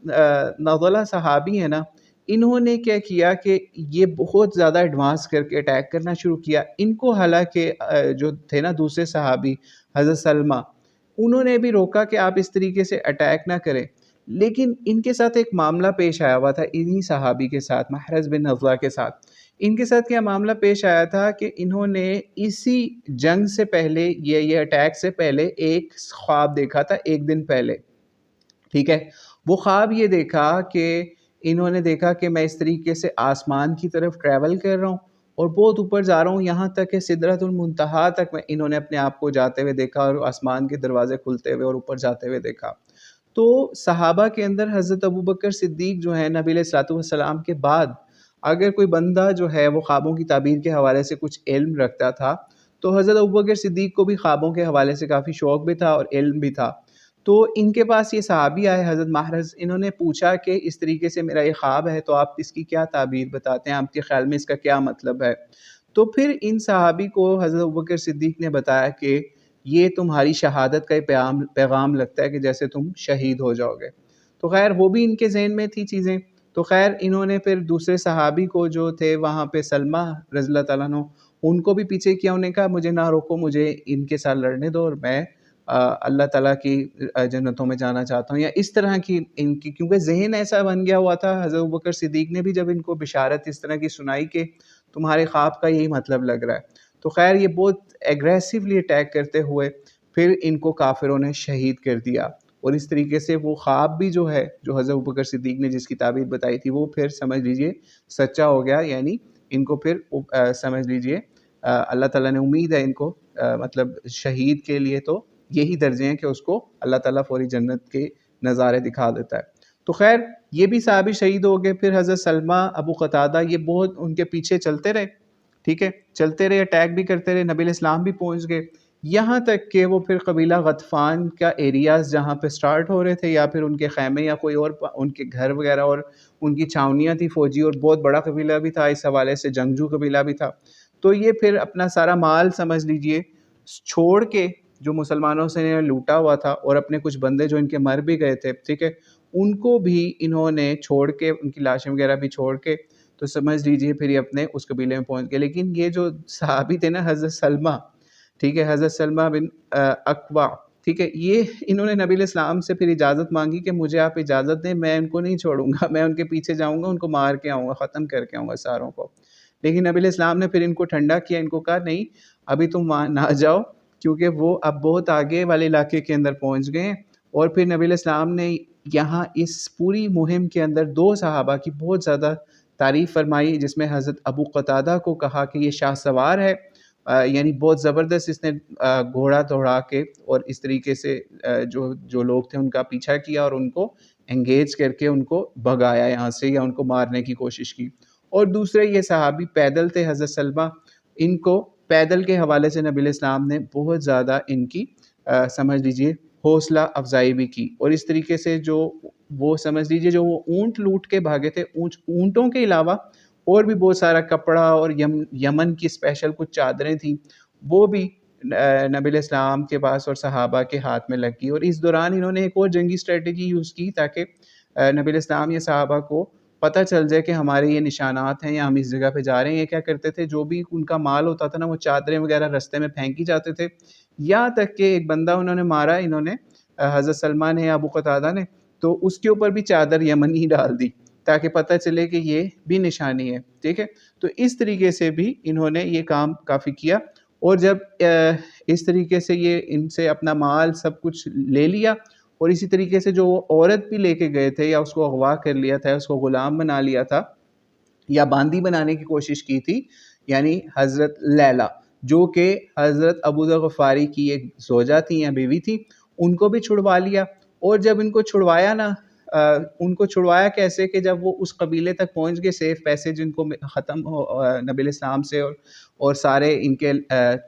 نضلہ صحابی ہیں نا، انہوں نے کیا کیا کہ یہ بہت زیادہ ایڈوانس کر کے اٹیک کرنا شروع کیا۔ ان کو حالانکہ جو تھے نا دوسرے صحابی حضرت سلمہ، انہوں نے بھی روکا کہ آپ اس طریقے سے اٹیک نہ کریں، لیکن ان کے ساتھ ایک معاملہ پیش آیا ہوا تھا، انہی صحابی کے ساتھ، محرز بن نضلہ کے ساتھ۔ ان کے ساتھ کیا معاملہ پیش آیا تھا کہ انہوں نے اسی جنگ سے پہلے، یہ اٹیک سے پہلے ایک خواب دیکھا تھا، ایک دن پہلے، ٹھیک ہے۔ وہ خواب یہ دیکھا کہ انہوں نے دیکھا کہ میں اس طریقے سے آسمان کی طرف ٹریول کر رہا ہوں اور بہت اوپر جا رہا ہوں، یہاں تک کہ سدرۃ المنتہا تک انہوں نے اپنے آپ کو جاتے ہوئے دیکھا، اور آسمان کے دروازے کھلتے ہوئے اور اوپر جاتے ہوئے دیکھا۔ تو صحابہ کے اندر حضرت ابوبکر صدیق جو ہے نبی علیہ الصلوۃ والسلام کے بعد، اگر کوئی بندہ جو ہے وہ خوابوں کی تعبیر کے حوالے سے کچھ علم رکھتا تھا، تو حضرت ابوبکر صدیق کو بھی خوابوں کے حوالے سے کافی شوق بھی تھا اور علم بھی تھا۔ تو ان کے پاس یہ صحابی آئے حضرت محرز، انہوں نے پوچھا کہ اس طریقے سے میرا یہ خواب ہے، تو آپ اس کی کیا تعبیر بتاتے ہیں، آپ کے خیال میں اس کا کیا مطلب ہے؟ تو پھر ان صحابی کو حضرت ابوبکر صدیق نے بتایا کہ یہ تمہاری شہادت کا پیغام لگتا ہے کہ جیسے تم شہید ہو جاؤ گے۔ تو خیر وہ بھی ان کے ذہن میں تھی چیزیں، تو خیر انہوں نے پھر دوسرے صحابی کو جو تھے وہاں پہ سلمہ رضی اللہ تعالیٰ عنہ، ان کو بھی پیچھے کیا، انہوں نے کہا مجھے نہ روکو، مجھے ان کے ساتھ لڑنے دو، اور میں اللہ تعالیٰ کی جنتوں میں جانا چاہتا ہوں، یا اس طرح کی ان کی، کیونکہ ذہن ایسا بن گیا ہوا تھا۔ حضرت ابوبکر صدیق نے بھی جب ان کو بشارت اس طرح کی سنائی کہ تمہارے خواب کا یہی مطلب لگ رہا ہے، تو خیر یہ بہت ایگریسولی اٹیک کرتے ہوئے پھر ان کو کافروں نے شہید کر دیا، اور اس طریقے سے وہ خواب بھی جو ہے جو حضرت ابوبکر صدیق نے جس کی تعبیر بتائی تھی وہ پھر سمجھ لیجئے سچا ہو گیا، یعنی ان کو پھر سمجھ لیجئے اللہ تعالیٰ نے امید ہے ان کو، مطلب شہید کے لیے تو یہی درجے ہیں کہ اس کو اللہ تعالیٰ فوری جنت کے نظارے دکھا دیتا ہے۔ تو خیر یہ بھی صحابی شہید ہو گئے۔ پھر حضرت سلمہ، ابو قتادہ، یہ بہت ان کے پیچھے چلتے رہے، ٹھیک ہے، چلتے رہے، اٹیک بھی کرتے رہے، نبی علیہ السلام بھی پہنچ گئے۔ یہاں تک کہ وہ پھر قبیلہ غطفان کا ایریاز جہاں پہ سٹارٹ ہو رہے تھے، یا پھر ان کے خیمے یا کوئی اور ان کے گھر وغیرہ اور ان کی چھاونیاں تھی فوجی، اور بہت بڑا قبیلہ بھی تھا، اس حوالے سے جنگجو قبیلہ بھی تھا. تو یہ پھر اپنا سارا مال سمجھ لیجئے چھوڑ کے، جو مسلمانوں سے لوٹا ہوا تھا، اور اپنے کچھ بندے جو ان کے مر بھی گئے تھے، ٹھیک ہے، ان کو بھی انہوں نے چھوڑ کے، ان کی لاشیں وغیرہ بھی چھوڑ کے، تو سمجھ لیجئے پھر یہ اپنے اس قبیلے میں پہنچ گئے. لیکن یہ جو صحابی تھے نا، حضرت سلمہ، ٹھیک ہے، حضرت سلمہ بن اکوع، ٹھیک ہے، یہ انہوں نے نبی علیہ السلام سے پھر اجازت مانگی کہ مجھے آپ اجازت دیں، میں ان کو نہیں چھوڑوں گا، میں ان کے پیچھے جاؤں گا، ان کو مار کے آؤں گا، ختم کر کے آؤں گا ساروں کو. لیکن نبی علیہ السلام نے پھر ان کو ٹھنڈا کیا، ان کو کہا نہیں، ابھی تم وہاں نہ جاؤ، کیونکہ وہ اب بہت آگے والے علاقے کے اندر پہنچ گئے ہیں. اور پھر نبی علیہ السلام نے یہاں اس پوری مہم کے اندر 2 صحابہ کی بہت زیادہ تعریف فرمائی، جس میں حضرت ابو قتادہ کو کہا کہ یہ شاہ سوار ہے، یعنی بہت زبردست اس نے گھوڑا دوڑا کے اور اس طریقے سے جو لوگ تھے ان کا پیچھا کیا، اور ان کو انگیج کر کے ان کو بھگایا یہاں سے، یا ان کو مارنے کی کوشش کی. اور دوسرے یہ صحابی پیدل تھے، حضرت سلمہ، ان کو پیدل کے حوالے سے نبی علیہ السلام نے بہت زیادہ ان کی سمجھ لیجئے حوصلہ افزائی بھی کی. اور اس طریقے سے جو وہ سمجھ لیجئے جو وہ اونٹ لوٹ کے بھاگے تھے، اونٹوں کے علاوہ اور بھی بہت سارا کپڑا، اور یمن کی اسپیشل کچھ چادریں تھیں، وہ بھی نبی علیہ السلام کے پاس اور صحابہ کے ہاتھ میں لگ گئی. اور اس دوران انہوں نے ایک اور جنگی اسٹریٹجی یوز کی، تاکہ نبی علیہ السلام یا صحابہ کو پتہ چل جائے کہ ہمارے یہ نشانات ہیں، یا ہم اس جگہ پہ جا رہے ہیں. یہ کیا کرتے تھے، جو بھی ان کا مال ہوتا تھا نا، وہ چادریں وغیرہ رستے میں پھینکی جاتے تھے. یہاں تک کہ ایک بندہ انہوں نے مارا، انہوں نے حضرت سلمہ نے یا ابو قتادہ نے، تو اس کے اوپر بھی چادر یمنی ڈال دی، تاکہ پتہ چلے کہ یہ بھی نشانی ہے. ٹھیک ہے، تو اس طریقے سے بھی انہوں نے یہ کام کافی کیا. اور جب اس طریقے سے یہ ان سے اپنا مال سب کچھ لے لیا، اور اسی طریقے سے جو وہ عورت بھی لے کے گئے تھے، یا اس کو اغوا کر لیا تھا، اس کو غلام بنا لیا تھا، یا باندی بنانے کی کوشش کی تھی، یعنی حضرت لیلہ، جو کہ حضرت ابو ذر غفاری کی ایک زوجہ تھی یا بیوی تھی، ان کو بھی چھڑوا لیا. اور جب ان کو چھڑوایا نا، ان کو چھڑوایا کیسے کہ جب وہ اس قبیلے تک پہنچ گئے، سیف پیسے جن کو ختم نبی علیہ السلام سے اور سارے ان کے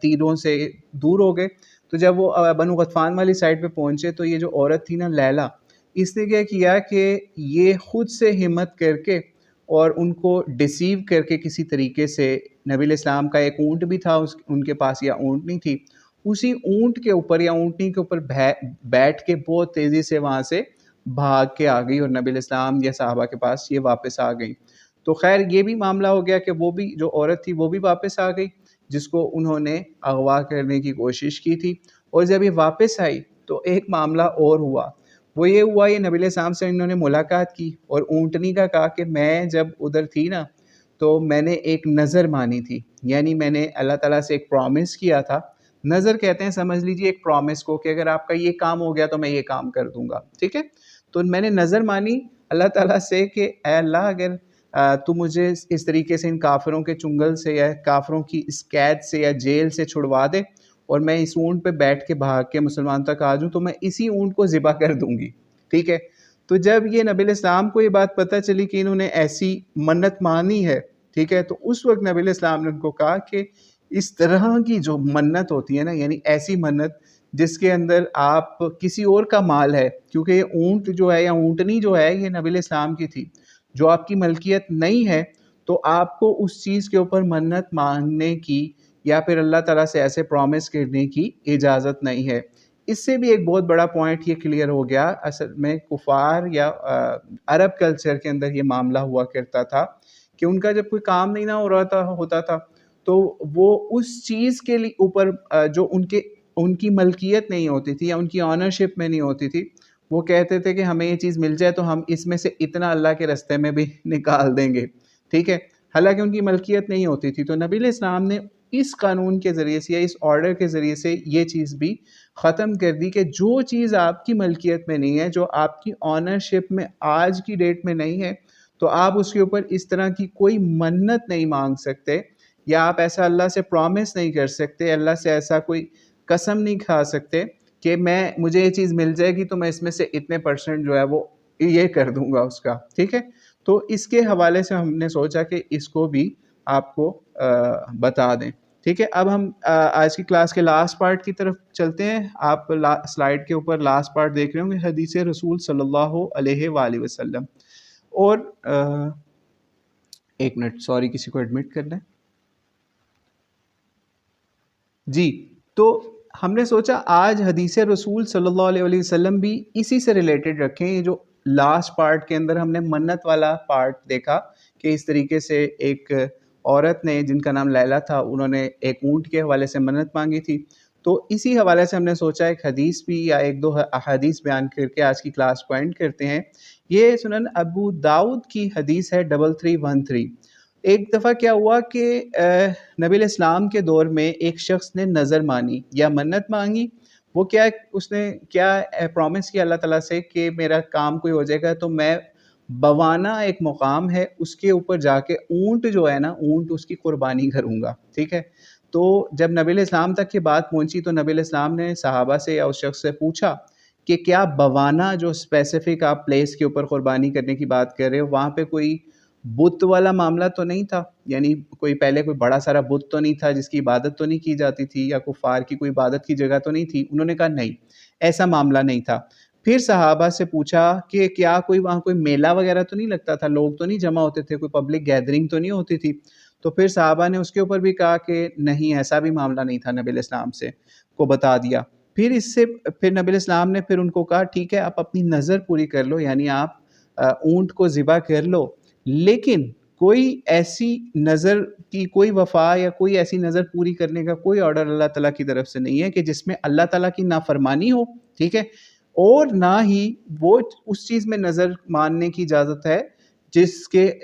تیروں سے دور ہو گئے، تو جب وہ بنو غطفان والی سائڈ پہ پہنچے، تو یہ جو عورت تھی نا لیلہ، اس نے کیا کیا کہ یہ خود سے ہمت کر کے اور ان کو ڈیسیو کر کے کسی طریقے سے، نبی علیہ السلام کا ایک اونٹ بھی تھا ان کے پاس، یا اونٹنی تھی، اسی اونٹ کے اوپر یا اونٹنی کے اوپر بیٹھ کے بہت تیزی سے وہاں سے بھاگ کے آ گئی، اور نبی علیہ السلام یا صحابہ کے پاس یہ واپس آ گئی. تو خیر یہ بھی معاملہ ہو گیا کہ وہ بھی جو عورت تھی وہ بھی واپس آ گئی، جس کو انہوں نے اغوا کرنے کی کوشش کی تھی. اور جب یہ واپس آئی تو ایک معاملہ اور ہوا. وہ یہ ہوا، یہ نبی علیہ السلام سے انہوں نے ملاقات کی، اور اونٹنی کا کہا کہ میں جب ادھر تھی نا، تو میں نے ایک نظر مانی تھی، یعنی میں نے اللہ تعالیٰ سے ایک پرومس کیا تھا. نظر کہتے ہیں سمجھ لیجیے ایک پرومس کو، کہ اگر آپ کا یہ کام ہو گیا تو میں یہ کام کر دوں گا. ٹھیک ہے، تو میں نے نظر مانی اللہ تعالیٰ سے کہ اے اللہ، اگر تو مجھے اس طریقے سے ان کافروں کے چنگل سے، یا کافروں کی اس قید سے یا جیل سے چھڑوا دے، اور میں اس اونٹ پہ بیٹھ کے بھاگ کے مسلمان تک آ جاؤں، تو میں اسی اونٹ کو ذبح کر دوں گی. ٹھیک ہے، تو جب یہ نبی علیہ السلام کو یہ بات پتہ چلی کہ انہوں نے ایسی منت مانی ہے، ٹھیک ہے، تو اس وقت نبی علیہ السلام نے ان کو کہا کہ اس طرح کی جو منت ہوتی ہے نا، یعنی ایسی منت جس کے اندر آپ کسی اور کا مال ہے، کیونکہ یہ اونٹ جو ہے یا اونٹنی جو ہے یہ نبی علیہ السلام کی تھی، جو آپ کی ملکیت نہیں ہے، تو آپ کو اس چیز کے اوپر منت مانگنے کی یا پھر اللہ تعالیٰ سے ایسے پرومس کرنے کی اجازت نہیں ہے. اس سے بھی ایک بہت بڑا پوائنٹ یہ کلیئر ہو گیا، اصل میں کفار یا عرب کلچر کے اندر یہ معاملہ ہوا کرتا تھا کہ ان کا جب کوئی کام نہیں نہ ہوتا تھا، تو وہ اس چیز کے اوپر جو ان کی ملکیت نہیں ہوتی تھی یا ان کی آنرشپ میں نہیں ہوتی تھی، وہ کہتے تھے کہ ہمیں یہ چیز مل جائے تو ہم اس میں سے اتنا اللہ کے رستے میں بھی نکال دیں گے. ٹھیک ہے، حالانکہ ان کی ملکیت نہیں ہوتی تھی. تو نبی علیہ السلام نے اس قانون کے ذریعے سے یا اس آرڈر کے ذریعے سے یہ چیز بھی ختم کر دی کہ جو چیز آپ کی ملکیت میں نہیں ہے، جو آپ کی آنرشپ میں آج کی ڈیٹ میں نہیں ہے، تو آپ اس کے اوپر اس طرح کی کوئی منت نہیں مانگ سکتے، یا آپ ایسا اللہ سے پرومس نہیں کر سکتے، اللہ سے ایسا کوئی قسم نہیں کھا سکتے کہ مجھے یہ چیز مل جائے گی تو میں اس میں سے اتنے % جو ہے وہ یہ کر دوں گا اس کا. ٹھیک ہے، تو اس کے حوالے سے ہم نے سوچا کہ اس کو بھی آپ کو بتا دیں. ٹھیک ہے، اب ہم آج کی کلاس کے لاسٹ پارٹ کی طرف چلتے ہیں. آپ سلائیڈ کے اوپر لاسٹ پارٹ دیکھ رہے ہوں گے، حدیث رسول صلی اللہ علیہ وآلہ وسلم. اور ایک منٹ، سوری، کسی کو ایڈمٹ کرنا ہے جی. تو ہم نے سوچا آج حدیث رسول صلی اللہ علیہ وآلہ وسلم بھی اسی سے ریلیٹڈ رکھیں. یہ جو لاسٹ پارٹ کے اندر ہم نے منت والا پارٹ دیکھا کہ اس طریقے سے ایک عورت نے جن کا نام لیلا تھا، انہوں نے ایک اونٹ کے حوالے سے منت مانگی تھی. تو اسی حوالے سے ہم نے سوچا ایک حدیث بھی یا ایک دو احادیث بیان کر کے آج کی کلاس کو اینڈ کرتے ہیں. یہ سنن ابو داؤد کی حدیث ہے 3313. ایک دفعہ کیا ہوا کہ نبی علیہ السلام کے دور میں ایک شخص نے نظر مانی یا منت مانگی. وہ کیا، اس نے کیا پرومس کیا اللہ تعالیٰ سے کہ میرا کام کوئی ہو جائے گا تو میں بوانا ایک مقام ہے اس کے اوپر جا کے اونٹ جو ہے نا، اونٹ اس کی قربانی کروں گا. ٹھیک ہے. تو جب نبی علیہ السلام تک یہ بات پہنچی تو نبی علیہ السلام نے صحابہ سے یا اس شخص سے پوچھا کہ کیا بوانا جو اسپیسیفک آپ پلیس کے اوپر قربانی کرنے کی بات کر رہے ہو، وہاں پہ کوئی بت والا معاملہ تو نہیں تھا؟ یعنی کوئی پہلے کوئی بڑا سارا بت تو نہیں تھا جس کی عبادت تو نہیں کی جاتی تھی، یا کفار کی کوئی عبادت کی جگہ تو نہیں تھی؟ انہوں نے کہا نہیں، ایسا معاملہ نہیں تھا. پھر صحابہ سے پوچھا کہ کیا کوئی وہاں کوئی میلہ وغیرہ تو نہیں لگتا تھا، لوگ تو نہیں جمع ہوتے تھے، کوئی پبلک گیدرنگ تو نہیں ہوتی تھی؟ تو پھر صحابہ نے اس کے اوپر بھی کہا کہ نہیں، ایسا بھی معاملہ نہیں تھا. نبی علیہ السلام سے کو بتا دیا. پھر پھر نبی علیہ السلام نے پھر ان کو کہا ٹھیک ہے، آپ اپنی نظر پوری کر لو، یعنی آپ اونٹ کو ذبح کر لو، لیکن کوئی ایسی نظر کی کوئی وفا یا کوئی ایسی نظر پوری کرنے کا کوئی آرڈر اللہ تعالیٰ کی طرف سے نہیں ہے کہ جس میں اللہ تعالیٰ کی نافرمانی ہو. ٹھیک ہے. اور نہ ہی وہ اس چیز میں نظر ماننے کی اجازت ہے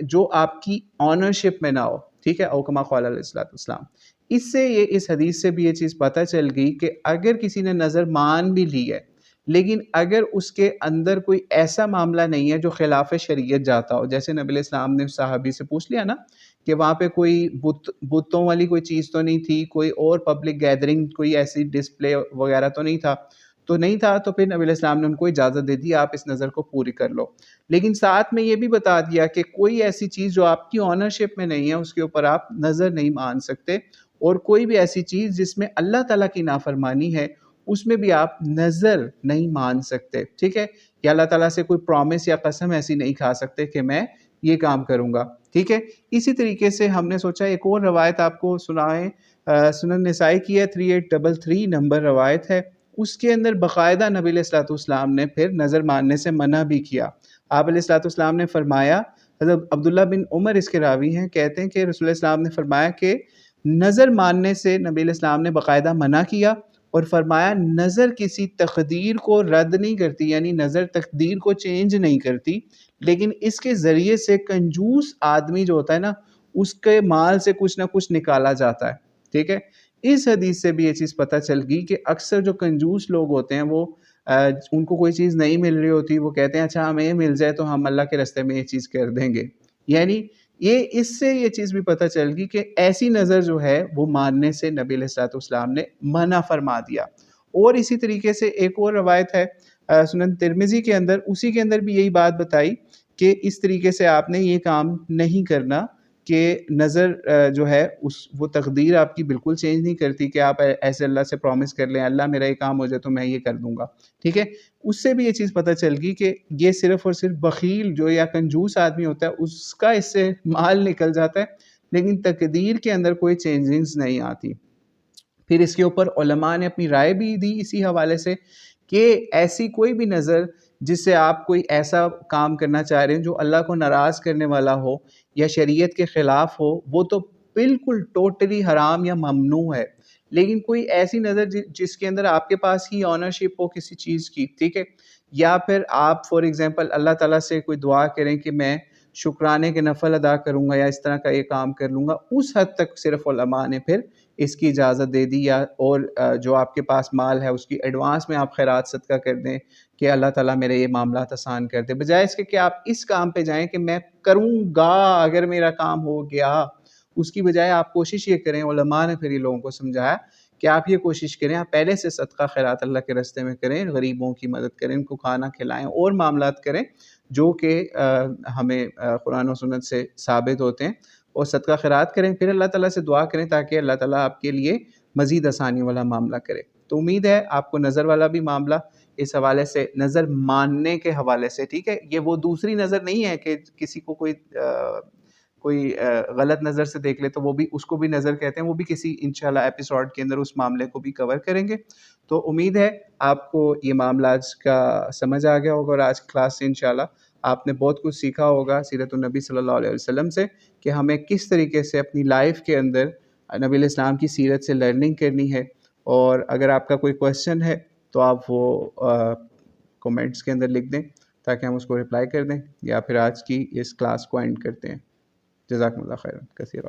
جو آپ کی آنرشپ میں نہ ہو. ٹھیک ہے. او کما قال علیہ الصلوۃ والسلام. اس سے اس حدیث سے بھی یہ چیز پتہ چل گئی کہ اگر کسی نے نظر مان بھی لی ہے، لیکن اگر اس کے اندر کوئی ایسا معاملہ نہیں ہے جو خلاف شریعت جاتا ہو، جیسے نبی علیہ السلام نے صحابی سے پوچھ لیا نا کہ وہاں پہ کوئی بتوں والی کوئی چیز تو نہیں تھی، کوئی اور پبلک گیدرنگ، کوئی ایسی ڈسپلے وغیرہ تو نہیں تھا، تو پھر نبی علیہ السلام نے ان کو اجازت دے دی آپ اس نظر کو پوری کر لو. لیکن ساتھ میں یہ بھی بتا دیا کہ کوئی ایسی چیز جو آپ کی آنرشپ میں نہیں ہے اس کے اوپر آپ نظر نہیں مان سکتے، اور کوئی بھی ایسی چیز جس میں اللہ تعالیٰ کی نافرمانی ہے اس میں بھی آپ نظر نہیں مان سکتے. ٹھیک ہے. یا اللہ تعالیٰ سے کوئی پرومس یا قسم ایسی نہیں کھا سکتے کہ میں یہ کام کروں گا. ٹھیک ہے. اسی طریقے سے ہم نے سوچا ایک اور روایت آپ کو سنائیں. سنن نسائی کی ہے 3833 نمبر روایت ہے. اس کے اندر باقاعدہ نبی علیہ الصلوۃ والسلام نے پھر نظر ماننے سے منع بھی کیا. آپ علیہ الصلوۃ والسلام نے فرمایا، حضرت عبداللہ بن عمر اس کے راوی ہیں، کہتے ہیں کہ رسول اللہ السلام نے فرمایا کہ نظر ماننے سے نبی علیہ السلام نے باقاعدہ منع کیا، اور فرمایا نظر کسی تقدیر کو رد نہیں کرتی، یعنی نظر تقدیر کو چینج نہیں کرتی، لیکن اس کے ذریعے سے کنجوس آدمی جو ہوتا ہے نا، اس کے مال سے کچھ نہ کچھ نکالا جاتا ہے. ٹھیک ہے. اس حدیث سے بھی یہ چیز پتہ چل گئی کہ اکثر جو کنجوس لوگ ہوتے ہیں وہ ان کو کوئی چیز نہیں مل رہی ہوتی، وہ کہتے ہیں اچھا ہمیں یہ مل جائے تو ہم اللہ کے راستے میں یہ چیز کر دیں گے. یعنی اس سے یہ چیز بھی پتہ چل گئی کہ ایسی نظر جو ہے وہ ماننے سے نبی علیہ الصلوۃ والسلام نے منع فرما دیا. اور اسی طریقے سے ایک اور روایت ہے سنن ترمذی کے اندر، اسی کے اندر بھی یہی بات بتائی کہ اس طریقے سے آپ نے یہ کام نہیں کرنا کہ نظر جو ہے وہ تقدیر آپ کی بالکل چینج نہیں کرتی کہ آپ ایسے اللہ سے پرومس کر لیں اللہ میرا یہ کام ہو جائے تو میں یہ کر دوں گا. ٹھیک ہے. اس سے بھی یہ چیز پتہ چل گئی کہ یہ صرف اور صرف بخیل جو یا کنجوس آدمی ہوتا ہے اس کا اس سے مال نکل جاتا ہے، لیکن تقدیر کے اندر کوئی چینجنگز نہیں آتی. پھر اس کے اوپر علماء نے اپنی رائے بھی دی اسی حوالے سے کہ ایسی کوئی بھی نظر جس سے آپ کوئی ایسا کام کرنا چاہ رہے ہیں جو اللہ کو ناراض کرنے والا ہو یا شریعت کے خلاف ہو، وہ تو بالکل ٹوٹلی حرام یا ممنوع ہے. لیکن کوئی ایسی نظر جس کے اندر آپ کے پاس ہی آنرشپ ہو کسی چیز کی، ٹھیک ہے، یا پھر آپ فار ایگزامپل اللہ تعالیٰ سے کوئی دعا کریں کہ میں شکرانے کے نفل ادا کروں گا یا اس طرح کا یہ کام کر لوں گا، اس حد تک صرف علماء نے پھر اس کی اجازت دے دی. یا اور جو آپ کے پاس مال ہے اس کی ایڈوانس میں آپ خیرات صدقہ کر دیں کہ اللہ تعالیٰ میرے یہ معاملات آسان کر دے، بجائے اس کے کہ آپ اس کام پہ جائیں کہ میں کروں گا اگر میرا کام ہو گیا. اس کی بجائے آپ کوشش یہ کریں، علماء نے پھر یہ لوگوں کو سمجھایا کہ آپ یہ کوشش کریں آپ پہلے سے صدقہ خیرات اللہ کے راستے میں کریں، غریبوں کی مدد کریں، ان کو کھانا کھلائیں اور معاملات کریں جو کہ ہمیں قرآن و سنت سے ثابت ہوتے ہیں. اور صدقہ خیرات کریں، پھر اللہ تعالیٰ سے دعا کریں تاکہ اللہ تعالیٰ آپ کے لیے مزید آسانی والا معاملہ کرے۔ تو امید ہے آپ کو نظر والا بھی معاملہ اس حوالے سے، نظر ماننے کے حوالے سے، ٹھیک ہے، یہ وہ دوسری نظر نہیں ہے کہ کسی کو کوئی غلط نظر سے دیکھ لے تو وہ بھی، اس کو بھی نظر کہتے ہیں، وہ بھی کسی انشاءاللہ ایپیسوڈ کے اندر اس معاملے کو بھی کور کریں گے۔ تو امید ہے آپ کو یہ معاملہ آج کا سمجھ آ گیا ہوگا، اور آج کلاس سے انشاءاللہ آپ نے بہت کچھ سیکھا ہوگا سیرت النبی صلی اللہ علیہ وسلم سے، کہ ہمیں کس طریقے سے اپنی لائف کے اندر نبی علیہ السلام کی سیرت سے لرننگ کرنی ہے۔ اور اگر آپ کا کوئی کویسچن ہے تو آپ وہ کومنٹس کے اندر لکھ دیں تاکہ ہم اس کو رپلائی کر دیں، یا پھر آج کی اس کلاس کو اینڈ کرتے ہیں۔ جزاکم اللہ خیرا کثیرا۔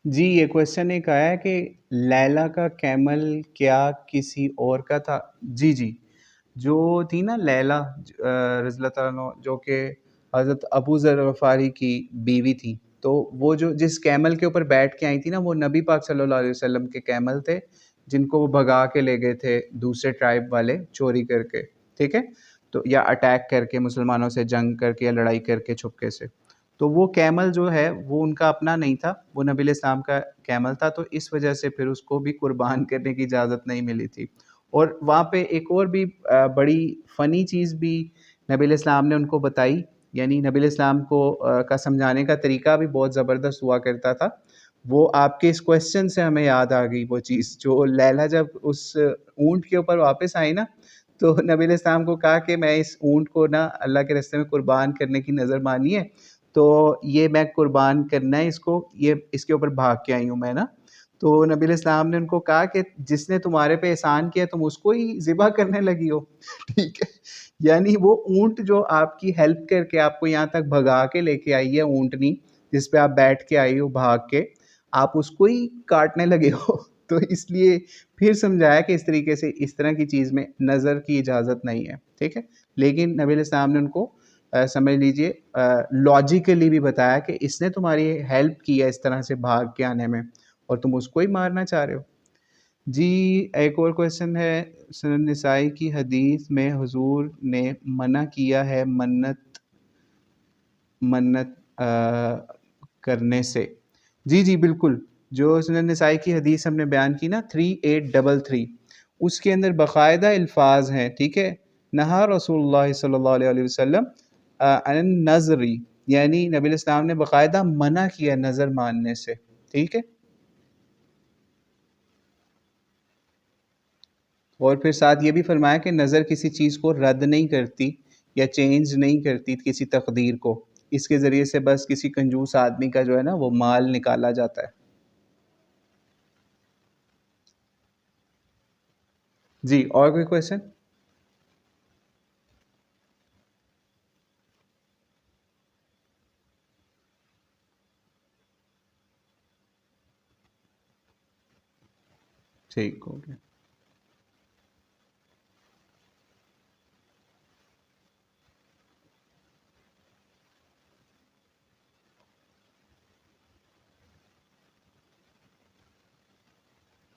جی یہ کویسچن ایک آیا ہے کہ لیلا کا کیمل کیا کسی اور کا تھا؟ جی جی، جو تھی نا لیلا رضی اللہ تعالیٰ عنہ، جو کہ حضرت ابو ذر غفاری کی بیوی تھی، تو وہ جو جس کیمل کے اوپر بیٹھ کے آئی تھی نا، وہ نبی پاک صلی اللہ علیہ وسلم کے کیمل تھے، جن کو وہ بھگا کے لے گئے تھے دوسرے ٹرائب والے چوری کر کے، ٹھیک ہے، تو یا اٹیک کر کے، مسلمانوں سے جنگ کر کے یا لڑائی کر کے چھپکے سے۔ تو وہ کیمل جو ہے وہ ان کا اپنا نہیں تھا، وہ نبی علیہ السلام کا کیمل تھا، تو اس وجہ سے پھر اس کو بھی قربان کرنے کی اجازت نہیں ملی تھی۔ اور وہاں پہ ایک اور بھی بڑی فنی چیز بھی نبی علیہ السلام نے ان کو بتائی، یعنی نبی علیہ السلام کو کا سمجھانے کا طریقہ بھی بہت زبردست ہوا کرتا تھا۔ وہ آپ کے اس کویسچن سے ہمیں یاد آ گئی وہ چیز، جو لیلا جب اس اونٹ کے اوپر واپس آئی نا، تو نبی علیہ السلام کو کہا کہ میں اس اونٹ کو نا اللہ کے راستے میں قربان کرنے کی نظر مانی ہے، تو یہ میں قربان کرنا ہے اس کو، یہ اس کے اوپر بھاگ کے آئی ہوں میں نا۔ تو نبی علیہ السلام نے ان کو کہا کہ جس نے تمہارے پہ احسان کیا تم اس کو ہی ذبح کرنے لگی ہو، ٹھیک ہے، یعنی وہ اونٹ جو آپ کی ہیلپ کر کے آپ کو یہاں تک بھگا کے لے کے آئی ہے، اونٹنی جس پہ آپ بیٹھ کے آئی ہو بھاگ کے، آپ اس کو ہی کاٹنے لگے ہو۔ تو اس لیے پھر سمجھایا کہ اس طریقے سے اس طرح کی چیز میں نظر کی اجازت نہیں ہے، ٹھیک ہے، لیکن نبی علیہ السلام نے ان کو سمجھ لیجئے لاجیکلی بھی بتایا کہ اس نے تمہاری ہیلپ کی ہے اس طرح سے بھاگ کے آنے میں، اور تم اس کو ہی مارنا چاہ رہے ہو۔ جی ایک اور کویسچن ہے، سنن نسائی کی حدیث میں حضور نے منع کیا ہے منت کرنے سے۔ جی جی بالکل، جو سنن نسائی کی حدیث ہم نے بیان کی نا 3833، اس کے اندر باقاعدہ الفاظ ہیں، ٹھیک ہے، نہا رسول اللہ صلی اللہ علیہ وسلم عن النظری، یعنی نبی علیہ السلام نے باقاعدہ منع کیا نظر ماننے سے، ٹھیک ہے۔ اور پھر ساتھ یہ بھی فرمایا کہ نظر کسی چیز کو رد نہیں کرتی یا چینج نہیں کرتی کسی تقدیر کو، اس کے ذریعے سے بس کسی کنجوس آدمی کا جو ہے نا وہ مال نکالا جاتا ہے۔ جی اور کوئی کویشچن؟ ٹھیک ہو گیا۔